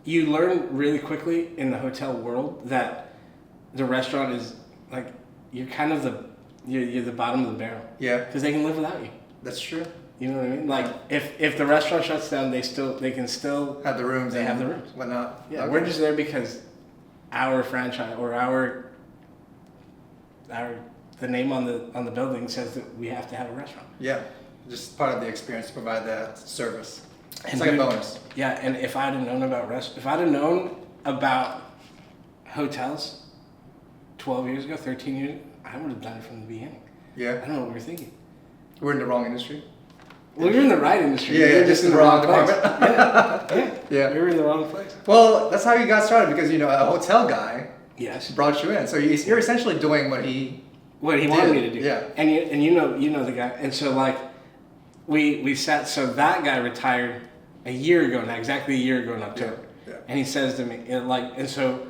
you learn really quickly in the hotel world that the restaurant is like you're kind of you're the bottom of the barrel. Yeah. Because they can live without you. That's true. You know what I mean? Like if the restaurant shuts down, they can still have the rooms. They have the rooms. Whatnot. Yeah, okay. We're just there because our franchise or the name on the building says that we have to have a restaurant. Yeah, just part of the experience to provide that service. It's like a bonus. Yeah, and if I'd have known about hotels 12 years ago, 13 years ago, I would have done it from the beginning. Yeah. I don't know what we were thinking. We're in the wrong industry. Well, you're in the right industry. Yeah, just in the wrong department. Yeah. We were in the wrong place. Well, that's how you got started because, a hotel guy brought you in. So you're essentially doing what he wanted me to do. Yeah. And you know the guy. And so like we sat, so that guy retired exactly a year ago in October. Yeah. And he says to me, and so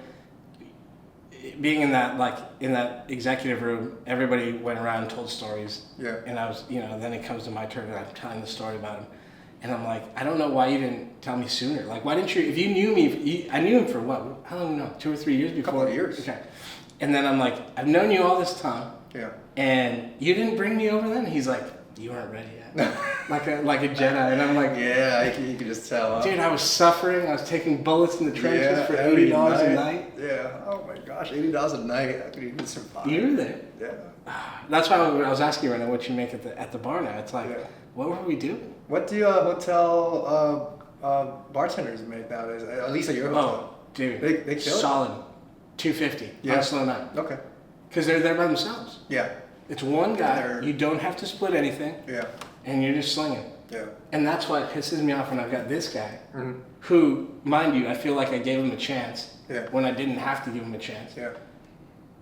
being in that executive room, everybody went around and told stories. Yeah. And I was, then it comes to my turn and I'm telling the story about him. And I'm like, I don't know why you didn't tell me sooner. Like, why didn't you, if you knew me, I knew him for what? How long? No, 2 or 3 years before? A couple of years. Okay. And then I'm like, I've known you all this time. Yeah. And you didn't bring me over then? He's like, you weren't ready yet. like a Jedi. And I'm like, yeah, you can just tell. Huh? Dude, I was suffering. I was taking bullets in the trenches for $80 a night. Yeah. Oh my gosh, $80 a night. I could even survive. You were there. Yeah. That's why I was asking you right now what you make at the bar now. It's like, what were we doing? What do hotel bartenders make nowadays? At least at your hotel. Oh, dude. They kill it? Solid. $250 on a slow night. Okay. Because they're there by themselves. Yeah. It's one guy. You don't have to split anything. Yeah. And you're just slinging. Yeah. And that's what pisses me off when I've got this guy, who, mind you, I feel like I gave him a chance when I didn't have to give him a chance. Yeah.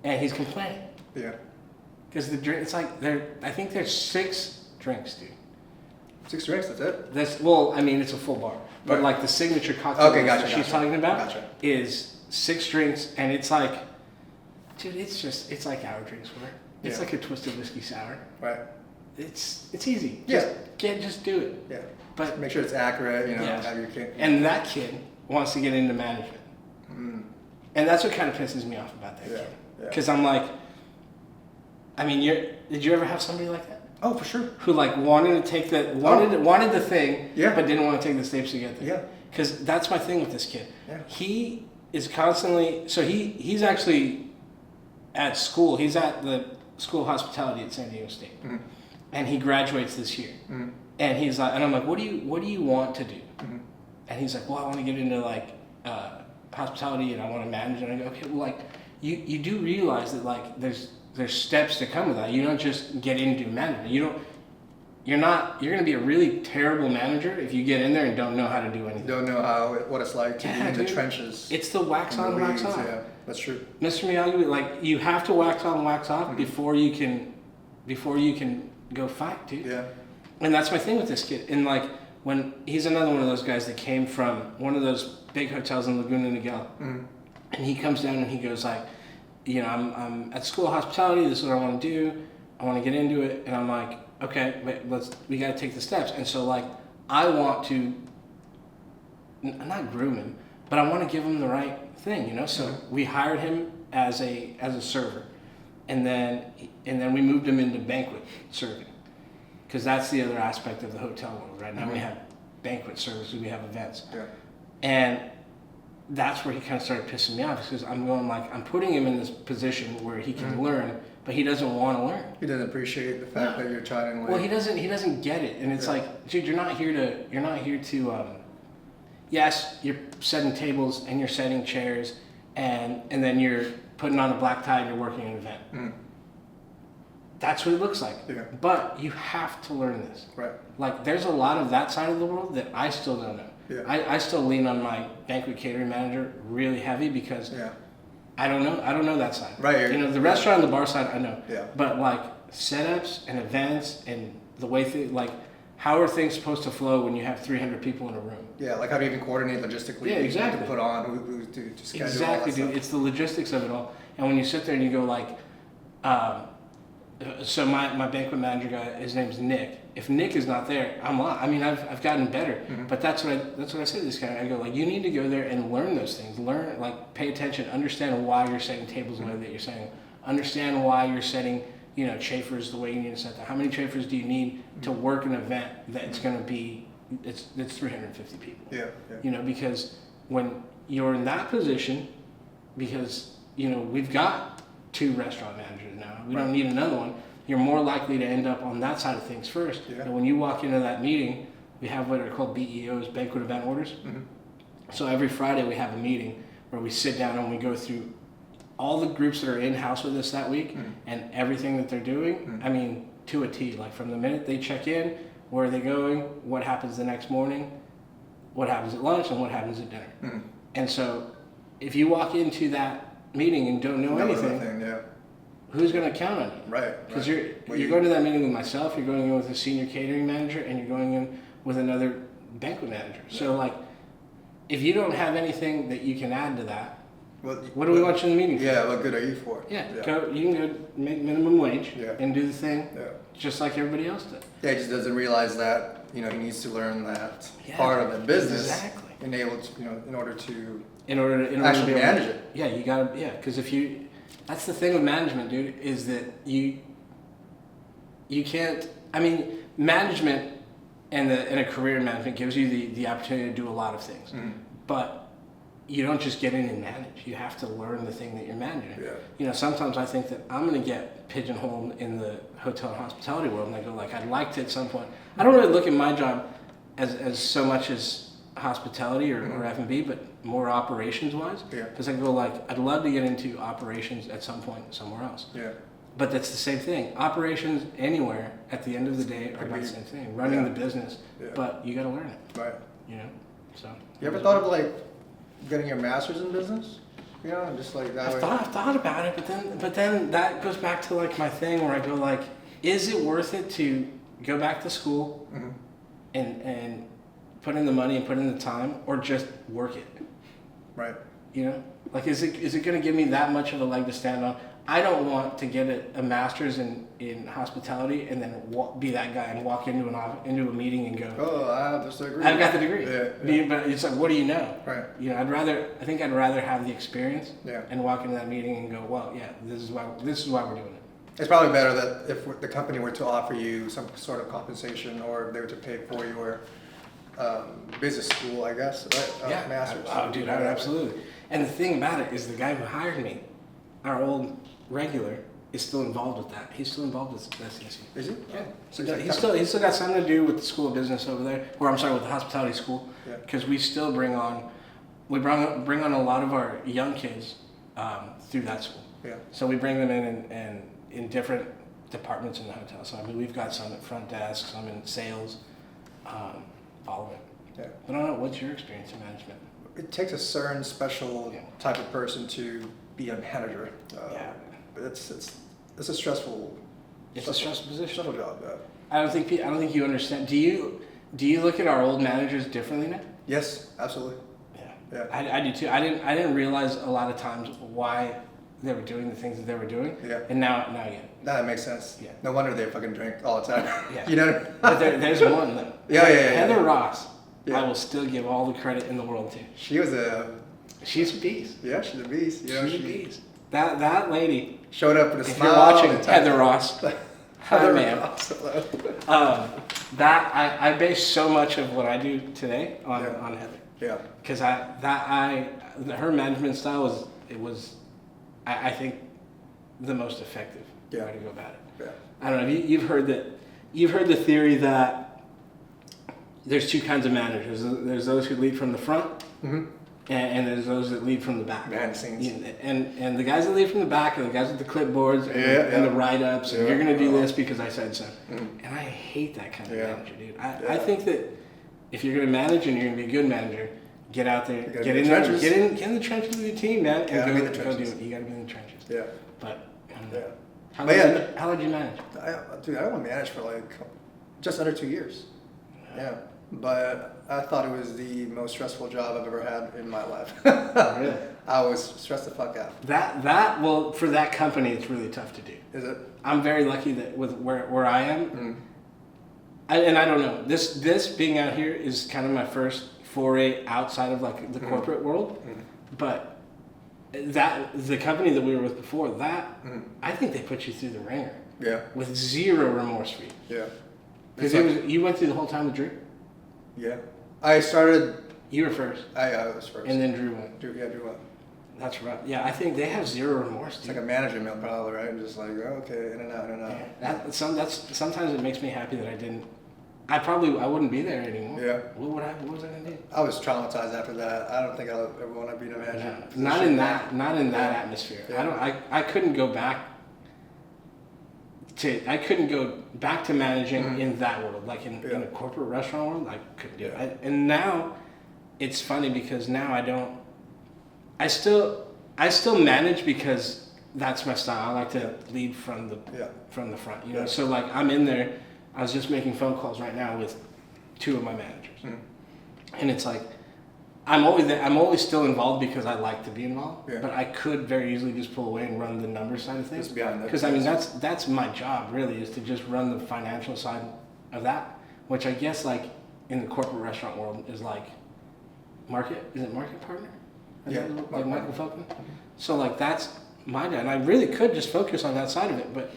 And he's complaining. Yeah. Because the drink, it's like I think there's 6 drinks, dude. 6 drinks, that's it? It's a full bar. But like the signature cocktail she's talking about is 6 drinks, and it's like, dude, it's like our drinks were. It's like a twisted whiskey sour. Right. It's easy. Just do it. Yeah. But just make sure it's accurate, have your kid. And that kid wants to get into management. And that's what kind of pisses me off about that kid. Because I'm like, did you ever have somebody like that? Oh, for sure. Who like wanted to take wanted the thing, but didn't want to take the steps to get there. Yeah. Because that's my thing with this kid. Yeah. He is constantly, so he's actually at school. He's at the School of Hospitality at San Diego State. And he graduates this year. And he's like, and I'm like, what do you want to do? And he's like, well, I want to get into like hospitality and I want to manage. And I go, okay, well, like you do realize that like there's steps to come with that. You don't just get into management. You're going to be a really terrible manager if you get in there and don't know how to do anything. Don't know what it's like to be in the trenches. It's the wax on, wax off. Yeah, that's true. Mr. Miyagi, like you have to wax on, wax off before you can go fight, dude. Yeah. And that's my thing with this kid. And like when he's another one of those guys that came from one of those big hotels in Laguna Niguel, and he comes down and he goes like, I'm at School of Hospitality. This is what I want to do. I want to get into it. And I'm like, okay, we got to take the steps. And so like, I want to not groom him, but I want to give him the right thing, So we hired him as a server, and then we moved him into banquet serving, because that's the other aspect of the hotel world. Right now we have banquet services, we have events, and that's where he kind of started pissing me off, because I'm putting him in this position where he can learn, but he doesn't want to learn. He doesn't appreciate the fact that you're trying to. Well, he doesn't get it, and it's like, dude, you're not here to. Yes, you're setting tables and you're setting chairs, and then you're putting on a black tie and you're working an event. That's what it looks like. Yeah. But you have to learn this. Right. Like, there's a lot of that side of the world that I still don't know. Yeah. I still lean on my banquet catering manager really heavy because I don't know that side. Right. The restaurant and the bar side, I know. Yeah. But like setups and events and the way how are things supposed to flow when you have 300 people in a room? Yeah, like how do you even coordinate logistically? Yeah, exactly. To put on, who to schedule. Exactly, dude. It's the logistics of it all. And when you sit there and you go like, so my banquet manager guy, his name's Nick, if Nick is not there, I'm on. I mean, I've gotten better, but that's what I say to this guy. I go like, you need to go there and learn those things. Learn, like, pay attention, understand why you're setting tables the way that you're setting. Understand why you're setting, chafers the way you need to set them. How many chafers do you need to work an event that's going to be, it's 350 people. Yeah. Because when you're in that position, because we've got 2 restaurant managers now, we don't need another one. You're more likely to end up on that side of things first. Yeah. And when you walk into that meeting, we have what are called BEOs, banquet event orders. So every Friday we have a meeting where we sit down and we go through all the groups that are in-house with us that week and everything that they're doing. I mean, to a T, like from the minute they check in, where are they going, what happens the next morning, what happens at lunch, and what happens at dinner. And so if you walk into that meeting and don't know anything, who's going to count on you? Right. Because you're going to that meeting with myself, you're going in with a senior catering manager, and you're going in with another banquet manager. So, like, if you don't have anything that you can add to that, what do we want you in the meeting for? Yeah, what good are you for? You can go make minimum wage and do the thing just like everybody else did. Yeah, he just doesn't realize that, he needs to learn that part of the business. Exactly. And able to, in order to actually manage it. Yeah, you gotta, because that's the thing with management, dude, is that you can't, management and a career in management gives you the opportunity to do a lot of things. But you don't just get in and manage. You have to learn the thing that you're managing. Sometimes I think that I'm going to get pigeonholed in the hotel and hospitality world, and I go like, I'd like to at some point. I don't really look at my job as so much as hospitality or F&B, but more operations wise. Because I go like, I'd love to get into operations at some point somewhere else. But that's the same thing. Operations anywhere at the end of the day are about the same thing. Running the business, but you got to learn it. Right. So. You ever thought of like getting your master's in business? Just like that. I've thought about it, but then that goes back to like my thing where I go like, is it worth it to go back to school and put in the money and put in the time, or just work it? Right. Like is it going to give me that much of a leg to stand on? I don't want to get a master's in hospitality and then be that guy and walk into a meeting and go, oh, I have this degree. I've got the degree. But it's like, what do you know? Right. I think I'd rather have the experience Yeah. and walk into that meeting and go, well, yeah, this is why we're doing it. It's probably better that if the company were to offer you some sort of compensation, or they were to pay for your business school, I guess, right? Master's. Oh, dude, absolutely. And the thing about it is the guy who hired me, our old regular, is still involved with that. He's still involved with SESU. Is he? Yeah. So he's still got something to do with the School of Business over there, with the hospitality school. Because we still bring on a lot of our young kids through that school. So we bring them in different departments in the hotel. So we've got some at front desk, some in sales, all of it. But I don't know, what's your experience in management? It takes a certain special type of person to be a manager. But it's a stressful. It's a stressful position. Stressful job. I don't think you understand. Do you look at our old managers differently now? Yes, absolutely. Yeah. I do too. I didn't realize a lot of times why they were doing the things that they were doing. And now I get it. That makes sense. No wonder they fucking drink all the time. But there's one though. Heather Ross. I will still give all the credit in the world to. She's a beast. Yeah, she's a beast. She's a beast. That lady showed up with a smile. If you're watching, Heather Ross. Hi, ma'am. I base so much of what I do today on Heather. Because her management style was I think the most effective way to go about it. I don't know. You've heard the theory that there's 2 kinds of managers. There's those who lead from the front. And there's those that lead from the back. Behind the scenes. And the guys that lead from the back are the guys with the clipboards and the write-ups. And you're going to do this because I said so. And I hate that kind of manager, dude. I think that if you're going to manage and you're going to be a good manager, get out there, get in there, get in the trenches with your team, man, and go do it. You got to be in the trenches. But I don't know. How did you manage? I only managed for like just under 2 years. But I thought it was the most stressful job I've ever had in my life. Really? I was stressed the fuck out. Well, for that company, it's really tough to do. Is it? I'm very lucky that with where I am, And I don't know. This being out here is kind of my first foray outside of like the corporate world, but that the company that we were with before that, I think they put you through the ringer. Yeah. With zero remorse for you. Yeah. Because you went through the whole time with Drew. Yeah. I started. You were first. I was first. And then Drew went. Drew went. That's right. Yeah, I think they have zero remorse. It's like a management probably, right? And just like, oh, okay, in and out, in and out. Yeah. Sometimes it makes me happy that I didn't. I wouldn't be there anymore. Yeah. What was I gonna do? I was traumatized after that. I don't think I'll ever want to be in a management. Not in that atmosphere. Yeah. I couldn't go back to managing in that world, like in a corporate restaurant world. I couldn't do it. And now, it's funny because now I still manage because that's my style. I like to lead from the front, you know. So like I'm in there. I was just making phone calls right now with 2 of my managers, and it's like I'm always still involved because I like to be involved. Yeah. But I could very easily just pull away and run the numbers side of things. Because I mean that's my job really, is to just run the financial side of that, which I guess like in the corporate restaurant world is like market partner. Like Michael Felton. So like that's my job, and I really could just focus on that side of it, but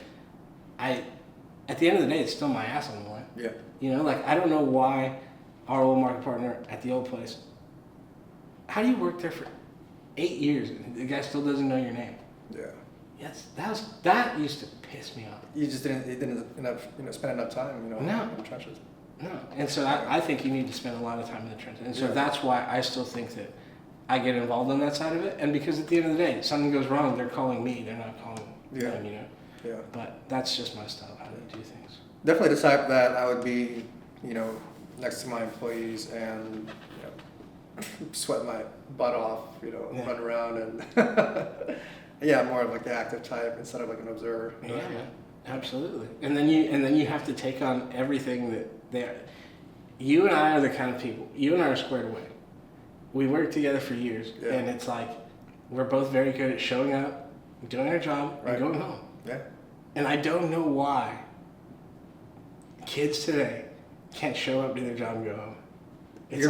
at the end of the day, it's still my ass on the line. Yeah. You know, like I don't know why our old market partner at the old place. How do you work there for 8 years and the guy still doesn't know your name? Yeah. Yes, that used to piss me off. You just didn't spend enough time, in the trenches. No, and so I think you need to spend a lot of time in the trenches, and so that's why I still think that I get involved on that side of it, and because at the end of the day, something goes wrong, they're calling me, they're not calling them, you know. Yeah. But that's just my style, how to do things. Definitely the type that I would be, next to my employees and, sweat my butt off, run around and, more of like the active type instead of like an observer. Yeah, man. Absolutely. And then you have to take on everything that they are. You and I are the kind of people, you and I are squared away. We worked together for years, and it's like we're both very good at showing up, doing our job, and going home. Yeah. And I don't know why kids today can't show up, do their job, and go home. It's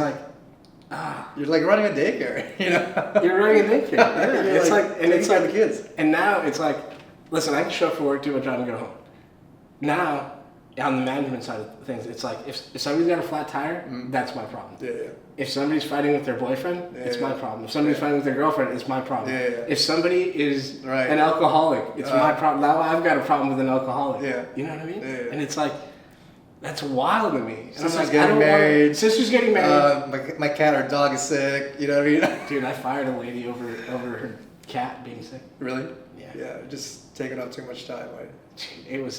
you're like running a daycare, You're running a daycare. Yeah. It's like the kids. And now it's like, listen, I can show up for work, do my job, and go home. Now, on the management side of things, it's like if somebody's got a flat tire, that's my problem. Yeah. If somebody's fighting with their boyfriend, it's my problem. If somebody's fighting with their girlfriend, it's my problem. Yeah. If somebody is an alcoholic, it's my problem. Now I've got a problem with an alcoholic. Yeah. You know what I mean? Yeah. And it's like, that's wild to me. Sister's getting married. Sister's getting married. My cat or dog is sick. You know what I mean? Dude, I fired a lady over her cat being sick. Really? Yeah. Yeah, just taking up too much time. Right? Dude,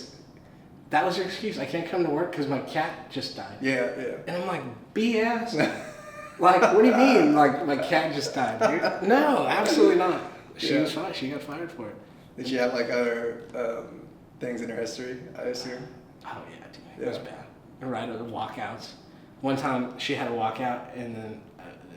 that was your excuse. I can't come to work because my cat just died. Yeah. And I'm like, BS. Like, what do you mean? Like, my cat just died, dude? No, absolutely not. She was fine. She got fired for it. Did she have like other things in her history, I assume? Oh, yeah, dude. It was bad. Right, the walkouts. One time she had a walkout, and then,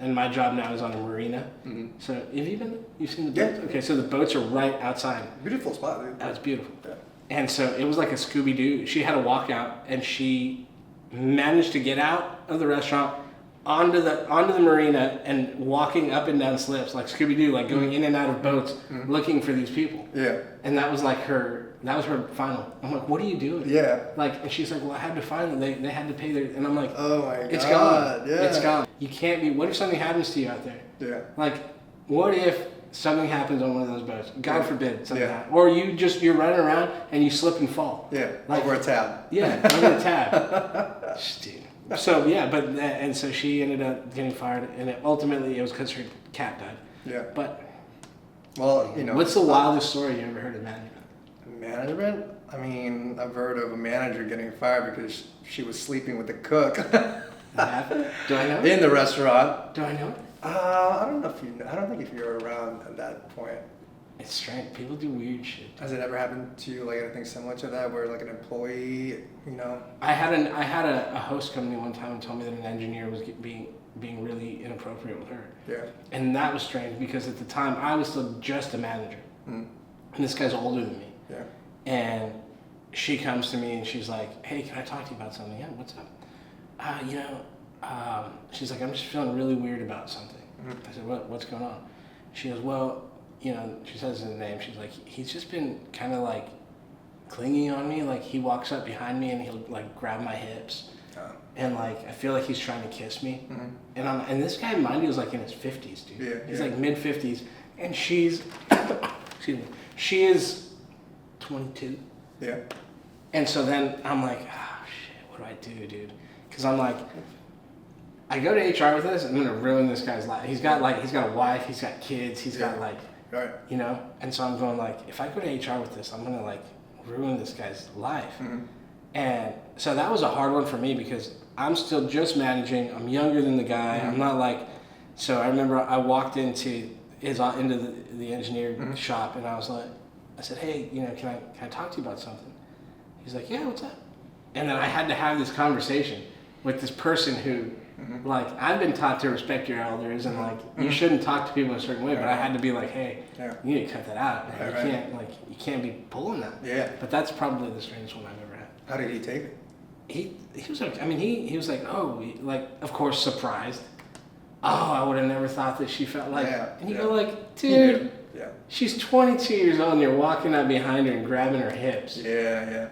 and my job now is on a marina. Mm-hmm. So, have you been there? You've seen the boats? Yeah. Okay, so the boats are right outside. Beautiful spot, dude. That's beautiful. Yeah. And so it was like a Scooby-Doo. She had a walkout, and she managed to get out of the restaurant onto the marina and walking up and down slips like Scooby-Doo, like going in and out of boats looking for these people. Yeah. And that was like her final. I'm like, what are you doing? Yeah. Like, and she's like, well, I had to find them. They had to pay their, and I'm like, oh my God. It's gone. Yeah. It's gone. You can't be, what if something happens to you out there? Yeah. Like, what if something happens on one of those boats? God forbid something happens. Or you're running around and you slip and fall. Yeah. Like, over a tab. Yeah, over a tab. Dude. So yeah, and so she ended up getting fired, and ultimately it was because her cat died. Yeah. But well, what's the wildest story you ever heard of management? Management? I mean, I've heard of a manager getting fired because she was sleeping with the cook. That happened? Do I know it? In the restaurant. Do I know it? I don't know if you know. I don't think if you were around at that point. It's strange. People do weird shit. Has it ever happened to you, like anything similar to that, where like an employee, I had a host come to me one time and told me that an engineer was being really inappropriate with her. Yeah. And that was strange because at the time I was still just a manager, and this guy's older than me. Yeah. And she comes to me and she's like, hey, can I talk to you about something? Yeah, what's up? She's like, I'm just feeling really weird about something. I said, what's going on? She goes, well, she says his name. She's like, he's just been kind of like clinging on me. Like he walks up behind me and he'll like grab my hips. And like, I feel like he's trying to kiss me. And this guy, mind you, was like in his 50s, dude. Yeah, he's like mid 50s. And she's, excuse me, she is 22. Yeah. And so then I'm like, shit, what do I do, dude? Because I'm like, I go to HR with this, I'm gonna ruin this guy's life. He's got a wife, he's got kids, he's got like, right. And so I'm going like, if I go to HR with this, I'm gonna like ruin this guy's life. And so that was a hard one for me because I'm still just managing. I'm younger than the guy. I'm not like, so I remember I walked into the engineer shop and I was like, I said, hey, can I talk to you about something? He's like, yeah, what's up? And then I had to have this conversation with this person who, like, I've been taught to respect your elders and like, you shouldn't talk to people in a certain way, but I had to be like, hey, you need to cut that out. You can't be pulling that. Yeah. But that's probably the strangest one I've ever had. How did he take it? He was like, he was like, oh, like, of course, surprised. Oh, I would have never thought that she felt like, and you go like, dude, she's 22 years old and you're walking up behind her and grabbing her hips. Yeah.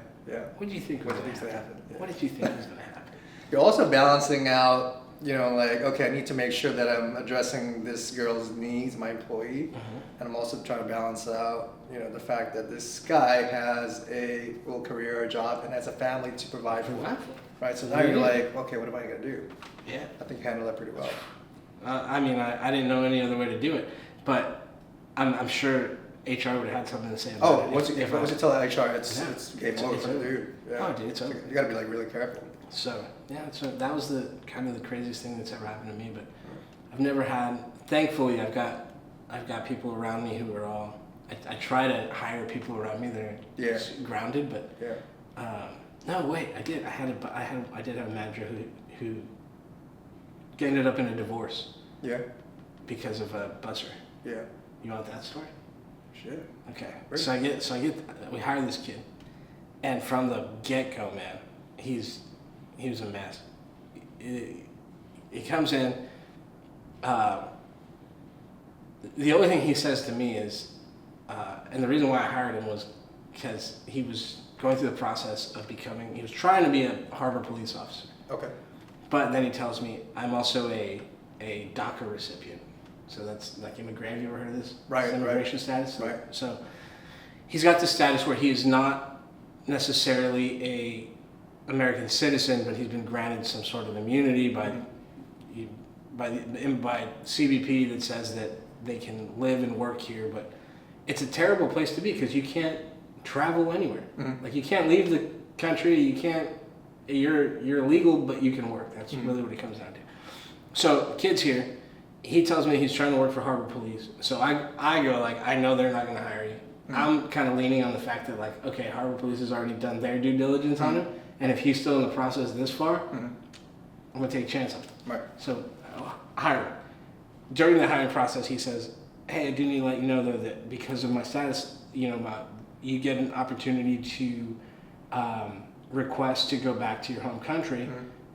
What did you think was going to happen? What did you think was going to happen? You're also balancing out, like, okay, I need to make sure that I'm addressing this girl's needs, my employee, and I'm also trying to balance out, the fact that this guy has a full career, a job, and has a family to provide for. Right, so now you're like, okay, what am I going to do? Yeah. I think you handled that pretty well. I didn't know any other way to do it, but I'm sure HR would have had something to say about it. Once you tell HR, it's game over, dude. Yeah. Oh, dude, it's over. You got to be like really careful. So that was the kind of the craziest thing that's ever happened to me. But I've never had. Thankfully, I've got people around me who are all. I try to hire people around me that are grounded, but no, wait, I did. I did have a manager who ended up in a divorce. Yeah. Because of a buzzer. Yeah. You want that story? Sure. Okay. Really? We hire this kid, and from the get-go, man, he was a mess. He comes in. The only thing he says to me is, and the reason why I hired him was because he was going through the process of becoming. He was trying to be a harbor police officer. Okay. But then he tells me, I'm also a DACA recipient. So that's like immigrant. Have you ever heard of this? Right. It's immigration status. Right. So he's got this status where he is not necessarily a American citizen, but he's been granted some sort of immunity by CBP that says that they can live and work here. But it's a terrible place to be because you can't travel anywhere. Like you can't leave the country. You can't. You're illegal, but you can work. That's really what it comes down to. So kid's here. He tells me he's trying to work for Harbor Police. So I go like, I know they're not going to hire you. I'm kind of leaning on the fact that like, okay, Harbor Police has already done their due diligence on him. And if he's still in the process this far, I'm going to take a chance on him. Right. So hire him. During the hiring process, he says, hey, I do need to let you know though that because of my status, you get an opportunity to request to go back to your home country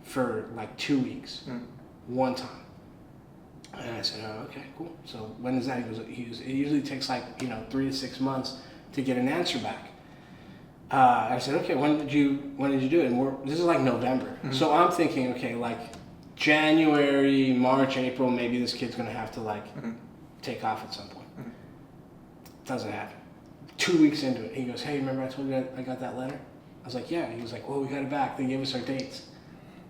for like 2 weeks, one time. And I said, oh, okay, cool. So when is that? He goes, it usually takes like, 3 to 6 months to get an answer back. I said, okay, when did you do it? And this is like November. So I'm thinking, okay, like January, March, April, maybe this kid's going to have to like take off at some point. Doesn't happen. 2 weeks into it, he goes, hey, remember I told you I got that letter? I was like, yeah. He was like, well, we got it back. They gave us our dates.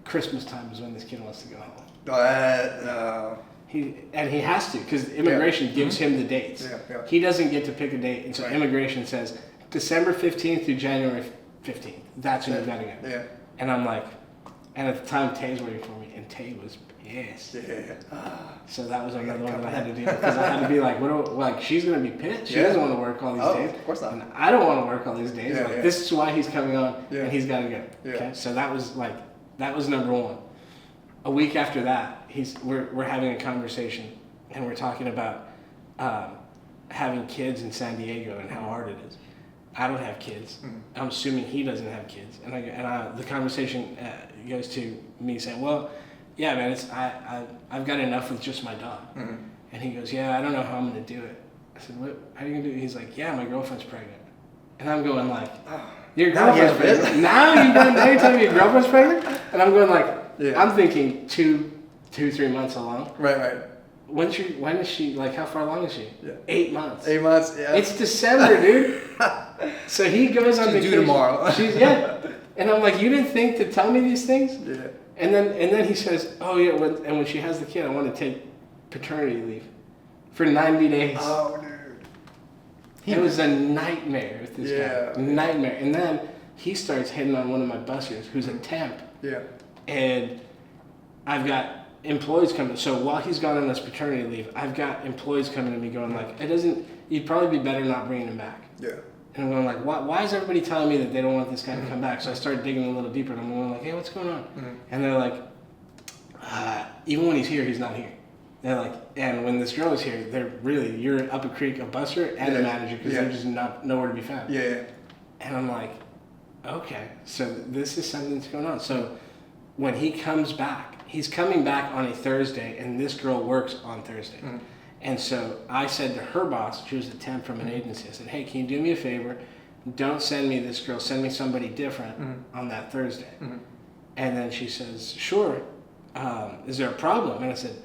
Christmas time is when this kid wants to go home. He has to because immigration gives him the dates. He doesn't get to pick a date, and so immigration says December 15th through January 15th. That's when you gotta go. Yeah. And I'm like, and at the time Tay's waiting for me, and Tay was pissed. So that was another one that I had to deal with because I had to be like, she's gonna be pissed. She doesn't want to work all these days. Of course not. And I don't want to work all these days. This is why he's coming on, and he's gotta go. Okay. So that was number one. A week after that, we're having a conversation, and we're talking about having kids in San Diego and how hard it is. I don't have kids. I'm assuming he doesn't have kids. And the conversation goes to me saying, well, yeah, man, I've got enough with just my dog. And he goes, yeah, I don't know how I'm going to do it. I said, what? How are you going to do it? He's like, yeah, my girlfriend's pregnant. And I'm going like, your girlfriend's pregnant? Now you tell me your girlfriend's pregnant? And I'm going like, I'm thinking 2-3 months along. Right. When is she, like, how far along is she? 8 months. 8 months, yeah. It's December, dude. So he goes on vacation. Due tomorrow. And I'm like, you didn't think to tell me these things? Yeah. And then he says, oh yeah, when she has the kid, I want to take paternity leave for 90 days. Oh, dude. It was a nightmare with this guy. Nightmare. And then he starts hitting on one of my bussers, who's a temp. Yeah. And I've got employees coming. So while he's gone on this paternity leave, I've got employees coming to me going like, you'd probably be better not bringing him back. Yeah. And I'm going like, why is everybody telling me that they don't want this guy to come back? So I started digging a little deeper, and I'm going like, hey, what's going on? And they're like, even when he's here, he's not here. They're like, and when this girl is here, you're up a creek, a busser and a manager, because they're just nowhere to be found. Yeah. And I'm like, okay, so this is something that's going on. So when he comes back, he's coming back on a Thursday, and this girl works on Thursday. And so I said to her boss, she was a temp from an agency, I said, hey, can you do me a favor? Don't send me this girl, send me somebody different on that Thursday. And then she says, sure. Is there a problem? And I said,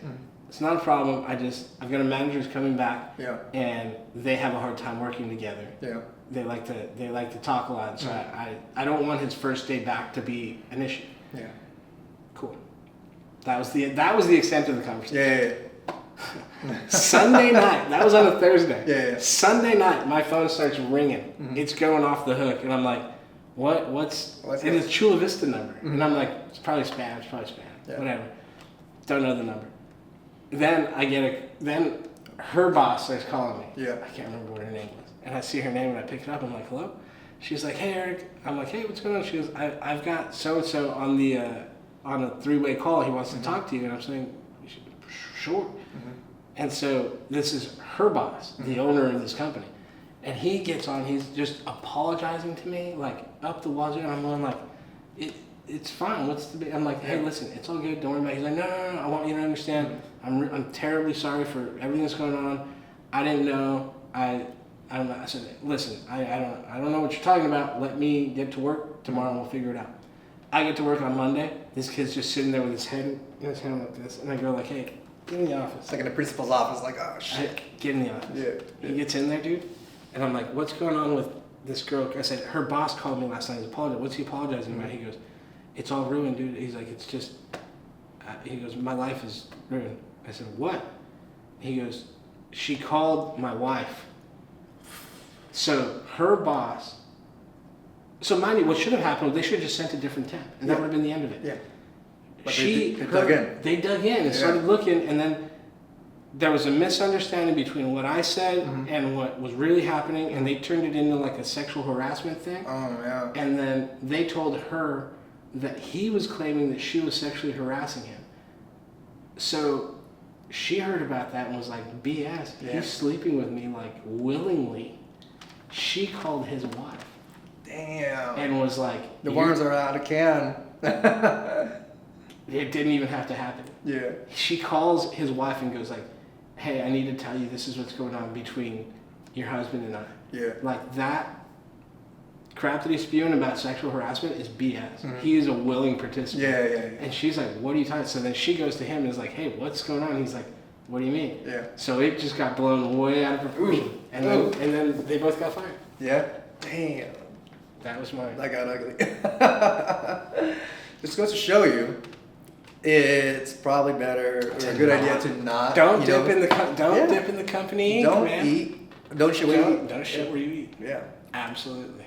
it's not a problem. I've got a manager who's coming back, and they have a hard time working together. Yeah. They like to talk a lot. So I don't want his first day back to be an issue. Yeah. Cool. That was the extent of the conversation. Yeah. Sunday night, that was on a Thursday. Yeah. Sunday night, my phone starts ringing. It's going off the hook, and I'm like, what's and it's Chula Vista number. And I'm like, it's probably spam. Yeah. Whatever. Don't know the number. Then her boss starts calling me. Yeah. I can't remember what her name was. And I see her name and I pick it up. I'm like, hello? She's like, hey, Eric. I'm like, hey, what's going on? She goes, I've got so-and-so on a 3-way call. He wants to talk to you. And I'm saying, sure. And so this is her boss, the owner of this company. And he gets on, he's just apologizing to me, like up the wazoo. And I'm going like, it's fine. What's the big? I'm like, hey, listen, it's all good. Don't worry about it. He's like, no. I want you to understand. I'm terribly sorry for everything that's going on. I didn't know. I said, listen, I don't know what you're talking about. Let me get to work tomorrow and we'll figure it out. I get to work on Monday. This kid's just sitting there with his hand like this. And I go like, hey, get in the office. It's like in the principal's office, like, oh, shit. Get in the office. Yeah. He gets in there, dude. And I'm like, what's going on with this girl? I said, her boss called me last night. He's apologizing. What's he apologizing about? He goes, it's all ruined, dude. He's like, it's just, he goes, my life is ruined. I said, what? He goes, she called my wife. So her boss, so mind you, what should have happened was they should have just sent a different temp, and that would have been the end of it. Yeah. But they dug in and started looking, and then there was a misunderstanding between what I said and what was really happening, and they turned it into like a sexual harassment thing. Oh, yeah. And then they told her that he was claiming that she was sexually harassing him. So she heard about that and was like, BS, he's sleeping with me like willingly. She called his wife. Damn. And was like, the worms are out of can. It didn't even have to happen. Yeah. She calls his wife and goes like, hey, I need to tell you this is what's going on between your husband and I. Yeah. Like that crap that he's spewing about sexual harassment is BS. He is a willing participant. Yeah. And she's like, what are you talking? So then she goes to him and is like, hey, what's going on? He's like, what do you mean? Yeah. So it just got blown way out of proportion. And then they both got fired. Yeah. Damn. That was mine. That got ugly. This goes to show you, it's probably better or a good idea to not. Don't dip in the company. Don't eat. Don't shit where you eat. Don't shit where you eat. Yeah. Absolutely.